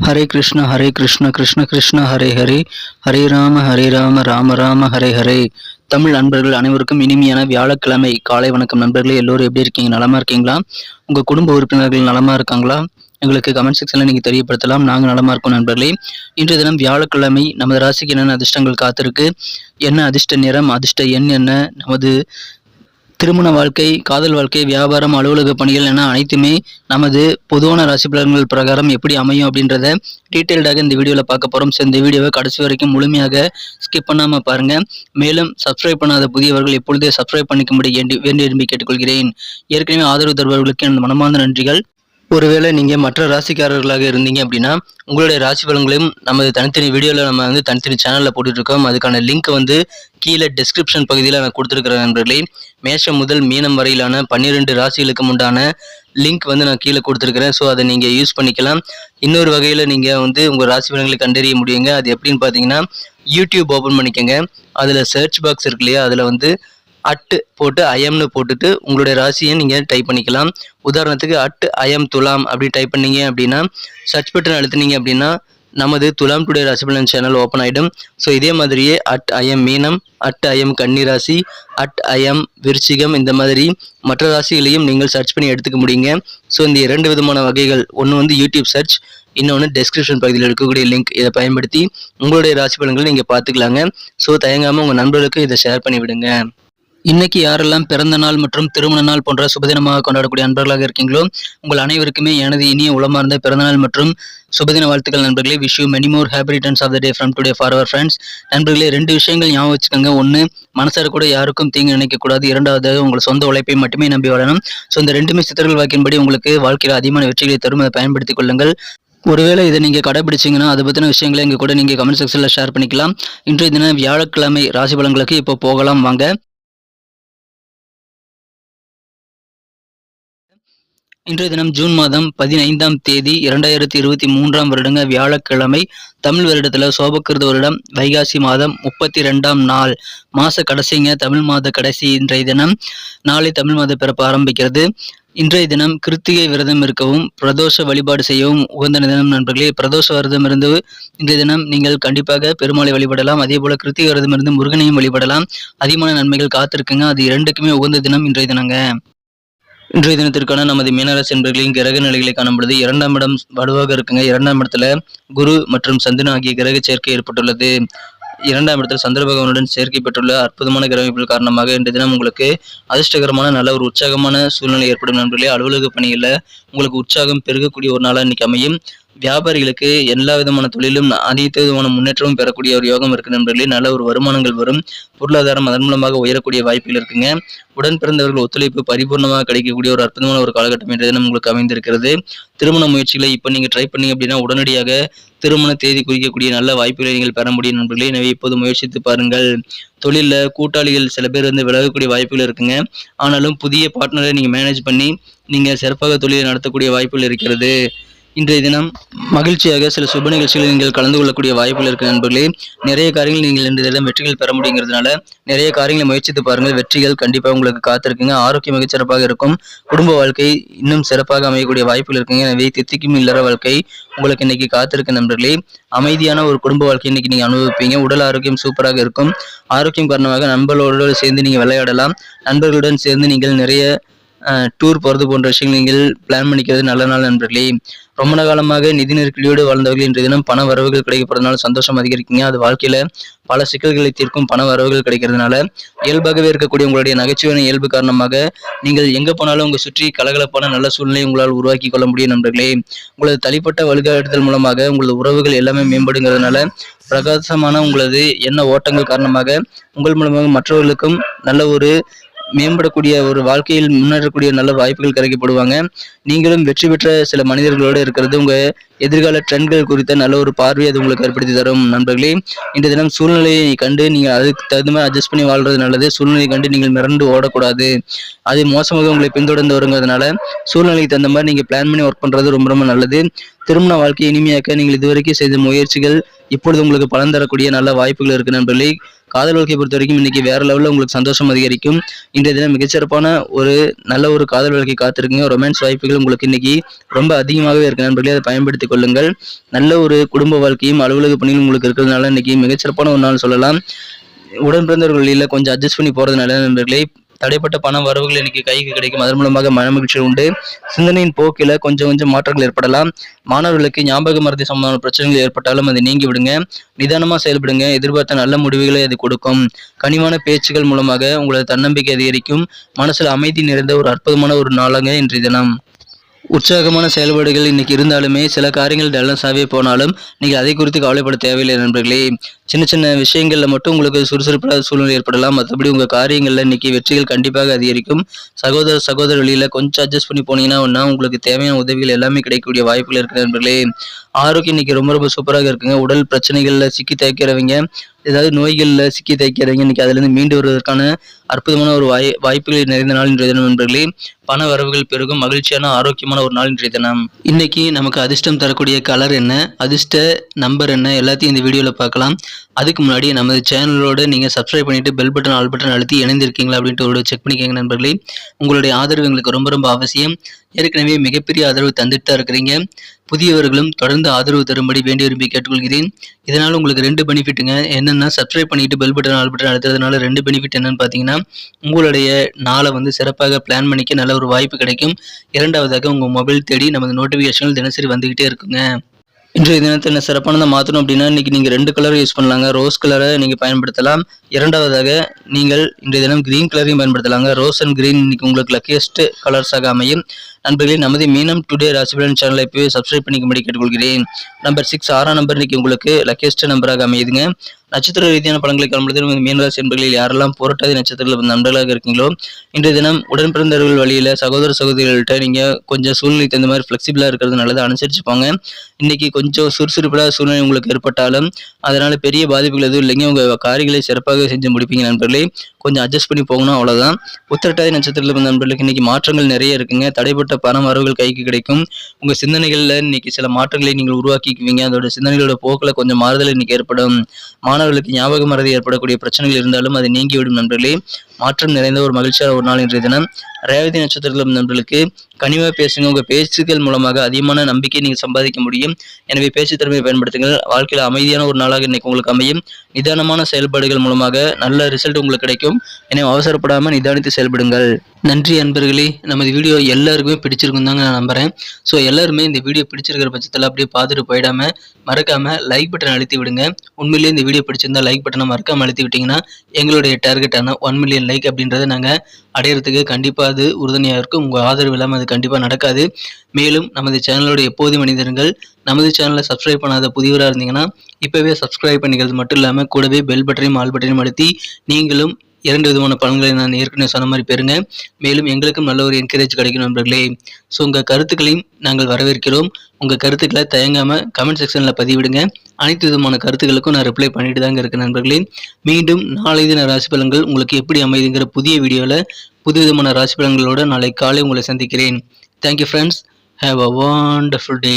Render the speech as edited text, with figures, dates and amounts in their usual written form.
ஹரே கிருஷ்ண கிருஷ்ண கிருஷ்ண ஹரே ஹரே, ஹரே ராம ராம ராம ஹரே ஹரே. தமிழ் நண்பர்கள் அனைவருக்கும் இனிமையான வியாழக்கிழமை காலை வணக்கம். நண்பர்களே, எல்லோரும் எப்படி இருக்கீங்க? நலமா இருக்கீங்களா? உங்க குடும்ப உறுப்பினர்கள் நலமா இருக்காங்களா? எங்களுக்கு கமெண்ட் செக்ஷன்ல நீங்க தெரியப்படுத்தலாம். நாங்க நலமா இருக்கோம் நண்பர்களே. இன்றைய தினம் வியாழக்கிழமை. நமது ராசிக்கு என்னென்ன அதிர்ஷ்டங்கள் காத்திருக்கு, என்ன அதிர்ஷ்ட நிறம், அதிர்ஷ்ட எண் என்ன, நமது திருமண வாழ்க்கை, காதல் வாழ்க்கை, வியாபாரம், அலுவலக பணிகள் என அனைத்துமே நமது பொதுவான ராசி பலன்கள் பிரகாரம் எப்படி அமையும் அப்படின்றத டீட்டெயில்டாக இந்த வீடியோவில் பார்க்க போகிறோம். ஸோ இந்த வீடியோவை கடைசி வரைக்கும் முழுமையாக ஸ்கிப் பண்ணாமல் பாருங்கள். மேலும் சப்ஸ்கிரைப் பண்ணாத புதியவர்கள் எப்பொழுதே சப்ஸ்கிரைப் பண்ணிக்கும்படி வேண்டி விரும்பி கேட்டுக்கொள்கிறேன். ஏற்கனவே ஆதரவு தருபவர்களுக்கு எனது மனமார்ந்த நன்றிகள். ஒருவேளை நீங்கள் மற்ற ராசிக்காரர்களாக இருந்தீங்க அப்படின்னா உங்களுடைய ராசி பலன்களையும் நமது தனித்தனி வீடியோவில் நம்ம தனித்தனி சேனலில் போட்டுட்ருக்கோம். அதுக்கான லிங்க் கீழே டிஸ்கிரிப்ஷன் பகுதியில் நான் கொடுத்துருக்கிறேன் நண்பர்களே. மேஷம் முதல் மீனம் வரையிலான 12 ராசிகளுக்கு உண்டான லிங்க் நான் கீழே கொடுத்துருக்கிறேன். ஸோ அதை நீங்கள் யூஸ் பண்ணிக்கலாம். இன்னொரு வகையில் நீங்கள் உங்கள் ராசி பலன்களை கண்டறிய முடியுங்க. அது எப்படின்னு பார்த்தீங்கன்னா, யூடியூப் ஓப்பன் பண்ணிக்கோங்க. அதில் சர்ச் பாக்ஸ் இருக்கு இல்லையா, அதில் அட்டு போட்டு ஐஎம்னு போட்டுட்டு உங்களுடைய ராசியை நீங்கள் டைப் பண்ணிக்கலாம். உதாரணத்துக்கு ஐஎம் துலாம் அப்படி டைப் பண்ணீங்க அப்படின்னா, சர்ச் பட்டன் அழுத்தினீங்க அப்படின்னா நமது துலாம் டுடே ராசி பலன் சேனல் ஓப்பன் ஆகிடும். ஸோ இதே மாதிரியே ஐஎம் மீனம், ஐஎம் கன்னி ராசி, ஐஎம் விருச்சிகம், இந்த மாதிரி மற்ற ராசிகளையும் நீங்கள் சர்ச் பண்ணி எடுத்துக்க முடியுங்க. ஸோ இந்த 2 விதமான வகைகள், ஒன்று யூடியூப் சர்ச், இன்னொன்று டெஸ்கிரிப்ஷன் பகுதியில் இருக்கக்கூடிய லிங்க். இதை பயன்படுத்தி உங்களுடைய ராசி பலன்களை நீங்கள் பார்த்துக்கலாங்க. ஸோ தயங்காமல் உங்கள் நண்பர்களுக்கு இதை ஷேர் பண்ணி விடுங்க. இன்னைக்கு யாரெல்லாம் பிறந்த நாள் மற்றும் திருமண நாள் போன்ற சுபதினமாக கொண்டாடக்கூடிய நண்பர்களாக இருக்கீங்களோ, உங்கள் அனைவருக்குமே எனது இனிய உளமார்ந்த பிறந்தநாள் மற்றும் சுபதின வாழ்த்துக்கள் நண்பர்களே. Wish you many more happy returns of the day from today for our friends. நண்பர்களே, 2 விஷயங்கள் ஞாபகம் வச்சுக்கோங்க. ஒன்று, மனசார கூட யாருக்கும் தீங்கு நினைக்கக்கூடாது. 2வது, உங்கள் சொந்த உழைப்பை மட்டுமே நம்பி வாழணும். ஸோ இந்த 2மே சித்தர்கள் வாக்கின்படி உங்களுக்கு வாழ்க்கையில் அதிகமான வெற்றிகளை தரும். அதை பயன்படுத்திக் கொள்ளுங்கள். ஒருவேளை இதை நீங்கள் கடைபிடிச்சிங்கன்னா அதை பற்றின விஷயங்களை எங்கள் கூட நீங்கள் கமெண்ட் செக்ஷனில் ஷேர் பண்ணிக்கலாம். இன்றைய தினம் வியாழக்கிழமை ராசி பலன்களுக்கு இப்போ போகலாம் வாங்க. இன்றைய தினம் ஜூன் மாதம் 15ஆம் தேதி 2023ஆம் வருடங்க வியாழக்கிழமை. தமிழ் வருடத்துல சோபக்கிருத வருடம் வைகாசி மாதம் 32ஆம் நாள், மாச கடைசிங்க, தமிழ் மாத கடைசி இன்றைய தினம். நாளை தமிழ் மாத பிறப்பு ஆரம்பிக்கிறது. இன்றைய தினம் கிருத்திகை விரதம் இருக்கவும் பிரதோஷ வழிபாடு செய்யவும் உகந்த தினம் நண்பர்களே. பிரதோஷ விரதம் இருந்து இன்றைய தினம் நீங்கள் கண்டிப்பாக பெருமாளை வழிபடலாம். அதே போல கிருத்திகை விரதம் இருந்து முருகனையும் வழிபடலாம். அதிகமான நன்மைகள் காத்திருக்குங்க. அது 2க்குமே உகந்த தினம் இன்றைய தினங்க. இன்றைய தினத்திற்கான நமது மீனராசி என்பர்களின் கிரக நிலைகளை காணும்பொழுது 2ஆம் இடம் வலுவாக இருக்குங்க. 2ஆம் இடத்துல குரு மற்றும் சந்திரன் ஆகிய கிரக சேர்க்கை ஏற்பட்டுள்ளது. 2ஆம் இடத்தில் சந்திர பகவானுடன் சேர்க்கை பெற்றுள்ள அற்புதமான கிரகங்கள் காரணமாக இன்றைய தினம் உங்களுக்கு அதிர்ஷ்டகரமான நல்ல ஒரு உற்சாகமான சூழ்நிலை ஏற்படும் நண்பர்களே. அலுவலக பணியில் உங்களுக்கு உற்சாகம் பெருகக்கூடிய ஒரு நாளாக இன்னைக்கு அமையும். வியாபாரிகளுக்கு எல்லா விதமான தொழிலும் அனைத்து விதமான முன்னேற்றமும் பெறக்கூடிய ஒரு யோகம் இருக்கு நண்பர்களே. நல்ல ஒரு வருமானங்கள் வரும். பொருளாதாரம் அதன் மூலமாக உயரக்கூடிய வாய்ப்புகள் இருக்குங்க. உடன் பிறந்தவர்கள் ஒத்துழைப்பு பரிபூர்ணமாக கிடைக்கக்கூடிய ஒரு அற்புதமான ஒரு காலகட்டம் இன்றைய தினம் உங்களுக்கு அமைந்திருக்கிறது. திருமண முயற்சிகளை இப்போ நீங்க ட்ரை பண்ணீங்க அப்படின்னா உடனடியாக திருமண தேதி குறிக்கக்கூடிய நல்ல வாய்ப்புகளை நீங்கள் பெற முடியும் நண்பர்களே. எனவே இப்போது முயற்சித்து பாருங்கள். தொழிலில் கூட்டாளிகள் சில பேர் விலகக்கூடிய வாய்ப்புகள் இருக்குங்க. ஆனாலும் புதிய பார்ட்னரை நீங்க மேனேஜ் பண்ணி நீங்க சிறப்பாக தொழிலை நடத்தக்கூடிய வாய்ப்புகள் இருக்கிறது. இன்றைய தினம் மகிழ்ச்சியாக சில சுப நிகழ்ச்சிகளில் நீங்கள் கலந்து கொள்ளக்கூடிய வாய்ப்புகள் இருக்கு நண்பர்களே. நிறைய காரியங்கள் நீங்கள் இன்றைய தினம் வெற்றிகள் பெற முடியுங்கிறதுனால நிறைய காரியங்களை முயற்சித்து பாருங்கள். வெற்றிகள் கண்டிப்பாக உங்களுக்கு காத்திருக்குங்க. ஆரோக்கியம் மிகச்சிறப்பாக இருக்கும். குடும்ப வாழ்க்கை இன்னும் சிறப்பாக அமையக்கூடிய வாய்ப்புகள் இருக்குங்க. எனவே தித்திக்கும் இல்லற வாழ்க்கை உங்களுக்கு இன்னைக்கு காத்திருக்கு நண்பர்களே. அமைதியான ஒரு குடும்ப வாழ்க்கை இன்னைக்கு நீங்க அனுபவிப்பீங்க. உடல் ஆரோக்கியம் சூப்பராக இருக்கும். ஆரோக்கியம் காரணமாக நண்பர்களோடு சேர்ந்து நீங்க விளையாடலாம். நண்பர்களுடன் சேர்ந்து நீங்கள் நிறைய டூர் போகிறது போன்ற விஷயங்கள் நீங்கள் பிளான் பண்ணிக்கிறது நல்ல நாள் நண்பர்களே. ரொம்ப காலமாக நிதி நெருக்கடியோடு வாழ்ந்தவர்கள் இன்றைய தினம் பண வரவுகள் கிடைக்கப்படுறதுனால சந்தோஷம் அதிகரிக்குங்க. அது வாழ்க்கையில பல சிக்கல்களை தீர்க்கும் பண வரவுகள் கிடைக்கிறதுனால இயல்பாகவே இருக்கக்கூடிய உங்களுடைய நகைச்சுவையான இயல்பு காரணமாக நீங்கள் எங்க போனாலும் உங்க சுற்றி கலகலப்பான நல்ல சூழ்நிலை உங்களால் உருவாக்கி கொள்ள முடியும் நண்பர்களே. உங்களது தனிப்பட்ட வழிகாட்டுதல் மூலமாக உங்களது உறவுகள் எல்லாமே மேம்படுங்கிறதுனால பிரகாசமான உங்களது எண்ண ஓட்டங்கள் காரணமாக உங்கள் மூலமாக மற்றவர்களுக்கும் நல்ல ஒரு மேம்படக்கூடிய ஒரு வாழ்க்கையில் முன்னேறக்கூடிய நல்ல வாய்ப்புகள் கிடைக்கப்படுவாங்க. நீங்களும் வெற்றி பெற்ற சில மனிதர்களோடு இருக்கிறது உங்க எதிர்கால ட்ரெண்ட்கள் குறித்த நல்ல ஒரு பார்வை அது உங்களுக்கு ஏற்படுத்தி தரும் நண்பர்களே. இந்த தினம் சூழ்நிலையை கண்டு நீங்கள் அதுக்கு தகுந்த மாதிரி அட்ஜஸ்ட் பண்ணி வாழ்றது நல்லது. சூழ்நிலையை கண்டு நீங்கள் மிரண்டு ஓடக்கூடாது. அது மோசமாக உங்களை பின்தொடர்ந்து வருங்கிறதுனால சூழ்நிலைக்கு தகுந்த மாதிரி நீங்கள் பிளான் பண்ணி ஒர்க் பண்ணுறது ரொம்ப ரொம்ப நல்லது. திருமண வாழ்க்கையை இனிமையாக்க நீங்கள் இதுவரைக்கும் செய்த முயற்சிகள் இப்பொழுது உங்களுக்கு பலன் தரக்கூடிய நல்ல வாய்ப்புகள் இருக்கு நண்பர்களே. காதல் வாழ்க்கையை பொறுத்த வரைக்கும் இன்னைக்கு வேற லெவலில் உங்களுக்கு சந்தோஷம் அதிகரிக்கும். இன்றைய தினம் மிகச்சிறப்பான ஒரு நல்ல ஒரு காதல் வாழ்க்கை காத்திருக்குங்க. ரொமான்ஸ் வாய்ப்புகள் உங்களுக்கு இன்னைக்கு ரொம்ப அதிகமாகவே இருக்கு நண்பர்களே, அதை பயன்படுத்திக் கொள்ளுங்கள். நல்ல ஒரு குடும்ப வாழ்க்கையும் அலுவலக பணியும் உங்களுக்கு இருக்கிறதுனால இன்னைக்கு மிகச்சிறப்பான ஒரு நாள் சொல்லலாம். உடன் பிறந்தவர்கள் வழியில கொஞ்சம் அட்ஜஸ்ட் பண்ணி போறதுனால நண்பர்களே, தடைப்பட்ட பண வரவுகள் இன்னைக்கு கைக்கு கிடைக்கும். அதன் மூலமாக மனமகிழ்ச்சி உண்டு. சிந்தனையின் போக்கில கொஞ்சம் மாற்றங்கள் ஏற்படலாம். மாணவர்களுக்கு ஞாபக மறதி சம்பந்தமான பிரச்சனைகள் ஏற்பட்டாலும் அதை நீங்கி விடுங்க. நிதானமா செயல்படுங்க. எதிர்பார்த்த நல்ல முடிவுகளை அது கொடுக்கும். கனிவான பேச்சுகள் மூலமாக உங்களது தன்னம்பிக்கை அதிகரிக்கும். மனசுல அமைதி நிறைந்த ஒரு அற்புதமான ஒரு நாளாக இன்றைய தினம். உற்சாகமான செயல்பாடுகள் இன்னைக்கு இருந்தாலுமே சில காரியங்கள் டல்லஸாகவே போனாலும் நீங்கள் அதை குறித்து கவலைப்பட தேவையில்லை நண்பர்களே. சின்ன விஷயங்கள்ல மட்டும் உங்களுக்கு சுறுசுறுப்பான சூழ்நிலை ஏற்படலாம். மற்றபடி உங்க காரியங்கள்ல இன்னைக்கு வெற்றிகள் கண்டிப்பாக அதிகரிக்கும். சகோதர வழியில கொஞ்சம் அட்ஜஸ்ட் பண்ணி போனீங்கன்னா உங்களுக்கு தேவையான உதவிகள் எல்லாமே கிடைக்கக்கூடிய வாய்ப்புகள் இருக்கு நண்பர்களே. ஆரோக்கியம் இன்னைக்கு ரொம்ப சூப்பராக இருக்குங்க. உடல் பிரச்சனைகள்ல சிக்கி தேய்க்கிறவங்க, ஏதாவது நோய்கள்ல சிக்கி தேய்க்கிறவங்க இன்னைக்கு அதுல இருந்து மீண்டு வருவதற்கான அற்புதமான ஒரு வாய்ப்புகள் நிறைந்த நாள் இன்றைய தினம் நண்பர்களே. பண வரவுகள் பெருகும். மகிழ்ச்சியான ஆரோக்கியமான ஒரு நாள் இன்றைய தினம். இன்னைக்கு நமக்கு அதிர்ஷ்டம் தரக்கூடிய கலர் என்ன, அதிர்ஷ்ட நம்பர் என்ன, எல்லாத்தையும் இந்த வீடியோல பார்க்கலாம். அதுக்கு முன்னாடி நமது சேனலோட நீங்க சப்ஸ்கிரைப் பண்ணிட்டு பெல் பட்டன் ஆல் பட்டன் அழுத்தி இணைந்திருக்கீங்களா அப்படின்ட்டு ஒரு செக் பண்ணிக்கோங்க நண்பர்களே. உங்களுடைய ஆதரவு எங்களுக்கு ரொம்ப அவசியம். ஏற்கனவே மிகப்பெரிய ஆதரவு தந்துட்டு தான் இருக்கிறீங்க. புதியவர்களும் தொடர்ந்து ஆதரவு தரும்படி வேண்டி விரும்பி கேட்டுக்கொள்கிறேன். இதனால உங்களுக்கு 2 பெனிஃபிட்டுங்க. என்னன்னா, சப்ஸ்கிரைப் பண்ணிட்டு பெல் பட்டன் ஆல் பட்டன் அழுத்துறதுனால 2 பெனிஃபிட் என்னன்னு பார்த்தீங்கன்னா, உங்களுடைய நாளை சிறப்பாக பிளான் பண்ணிக்க நல்ல ஒரு வாய்ப்பு கிடைக்கும். இரண்டாவதாக உங்க மொபைல் தேடி நமது நோட்டிஃபிகேஷன்கள் தினசரி வந்துகிட்டே இருக்குங்க. இன்றைய தினத்தில் சிறப்பானதை மாற்றணும் அப்படின்னா இன்னைக்கு நீங்கள் 2 கலர் யூஸ் பண்ணலாங்க. ரோஸ் கலரை நீங்கள் பயன்படுத்தலாம். இரண்டாவதாக நீங்கள் இன்றைய தினம் கிரீன் கலரையும் பயன்படுத்தலாங்க. ரோஸ் அண்ட் கிரீன் இன்னைக்கு உங்களுக்கு லக்கியஸ்ட் கலர்ஸாக அமையும். நண்பர்களே, நமது மீனம் டுடே ராசிபலன் சேனலை இப்போவே சப்ஸ்கிரைப் பண்ணிக்கும்படி கேட்டுக்கொள்கிறேன். நம்பர் 6 6ஆம் நம்பர் இன்னைக்கு உங்களுக்கு லக்கியஸ்ட் நம்பராக அமையுதுங்க. நட்சத்திர ரீதியான பலன்களை காணும்பொழுது மீனராசி என்பர்களில் யாரெல்லாம் புரட்டாதி நட்சத்திரத்தில் நண்பர்களாக இருக்கீங்களோ இன்றைய தினம் உடன் பிறந்தவர்கள் வழியில சகோதரிகள்கிட்ட நீங்க கொஞ்சம் சூழ்நிலை தகுந்த மாதிரி ஃபிளெக்சிபிளா இருக்கிறது நல்லது. அனுசரிச்சு போங்க. இன்னைக்கு கொஞ்சம் சுறுசுறுப்பான சூழ்நிலை உங்களுக்கு ஏற்பட்டாலும் அதனால பெரிய பாதிப்புகள் எதுவும் இல்லைங்க. உங்க காரியங்களை சிறப்பாக செஞ்சு முடிப்பீங்க நண்பர்களே. கொஞ்சம் அட்ஜஸ்ட் பண்ணி போகணும், அவ்வளவுதான். உத்திரட்டாதி நட்சத்திரத்தில் இருந்த நண்பர்களுக்கு இன்னைக்கு மாற்றங்கள் நிறைய இருக்குங்க. தடைப்பட்ட பண வரவுகள் கைக்கு கிடைக்கும். உங்க சிந்தனைகள்ல இன்னைக்கு சில மாற்றங்களை நீங்கள் உருவாக்கிக்குவீங்க. அதோட சிந்தனைகளோட போக்கில் கொஞ்சம் மாறுதல் இன்னைக்கு ஏற்படும். மாணவர்களுக்கு ஞாபக மறதி ஏற்படக்கூடிய பிரச்சனைகள் இருந்தாலும் அது நீங்கிவிடும் நண்பர்களே. மாற்றம் நிறைந்த ஒரு மகிழ்ச்சியான ஒரு நாள் இன்றைய தினம். ரேவதி நட்சத்திரத்தில் நண்பர்களுக்கு கனிவா பேசுங்க. உங்க பேச்சுக்கள் மூலமாக அதிகமான நம்பிக்கை நீங்க சம்பாதிக்க முடியும். எனவே பேச்சு திறமையை பயன்படுத்துங்கள். வாழ்க்கையில அமைதியான ஒரு நாளாக இன்னைக்கு உங்களுக்கு அமையும். நிதானமான செயல்பாடுகள் மூலமாக நல்ல ரிசல்ட் உங்களுக்கு கிடைக்கும். எனவே அவசரப்படாம நிதானித்து செயல்படுங்கள். நன்றி அன்பர்களே. நமது வீடியோ எல்லாருக்குமே பிடிச்சிருக்கும் தாங்க நான் நம்புறேன். ஸோ எல்லாருமே இந்த வீடியோ பிடிச்சிருக்கிற பட்சத்தில் அப்படியே பார்த்துட்டு போயிடாம மறக்காம லைக் பட்டன் அழுத்தி விடுங்க. உண்மையிலேயே இந்த வீடியோ பிடிச்சிருந்தா லைக் பட்டனை மறக்காம அழுத்தி விட்டீங்கன்னா எங்களுடைய டார்கெட்டான 1 மில்லியன் லைக் அப்படின்றத நாங்கள் அடையிறதுக்கு கண்டிப்பாக அது உறுதுணையாக இருக்கும். உங்கள் ஆதரவு இல்லாமல் அது கண்டிப்பாக நடக்காது. மேலும் நமது சேனலோட எப்போதும் மனிதர்கள் நமது சேனலை சப்ஸ்கிரைப் பண்ணாத புதியவராக இருந்தீங்கன்னா இப்போவே சப்ஸ்கிரைப் பண்ணிக்கிறது மட்டும் இல்லாமல் கூடவே பெல் பட்டனையும் ஆல் பட்டனையும் அழுத்தி நீங்களும் 2 விதமான பலன்களை நான் ஏற்கனவே சொன்ன மாதிரி பெறுங்க. மேலும் எங்களுக்கும் நல்ல ஒரு என்கரேஜ் கிடைக்கும் நண்பர்களே. ஸோ உங்கள் கருத்துக்களையும் நாங்கள் வரவேற்கிறோம். உங்கள் கருத்துக்களை தயங்காமல் கமெண்ட் செக்ஷனில் பதிவிடுங்க. அனைத்து விதமான கருத்துக்களுக்கும் நான் ரிப்ளை பண்ணிட்டு தாங்க இருக்கேன் நண்பர்களே. மீண்டும் நாளை தின ராசி பலன்கள் உங்களுக்கு எப்படி அமைதுங்கிற புதிய வீடியோவில் புது விதமான ராசி பலன்களோடு நாளை காலை உங்களை சந்திக்கிறேன். Thank you friends. Have a wonderful day.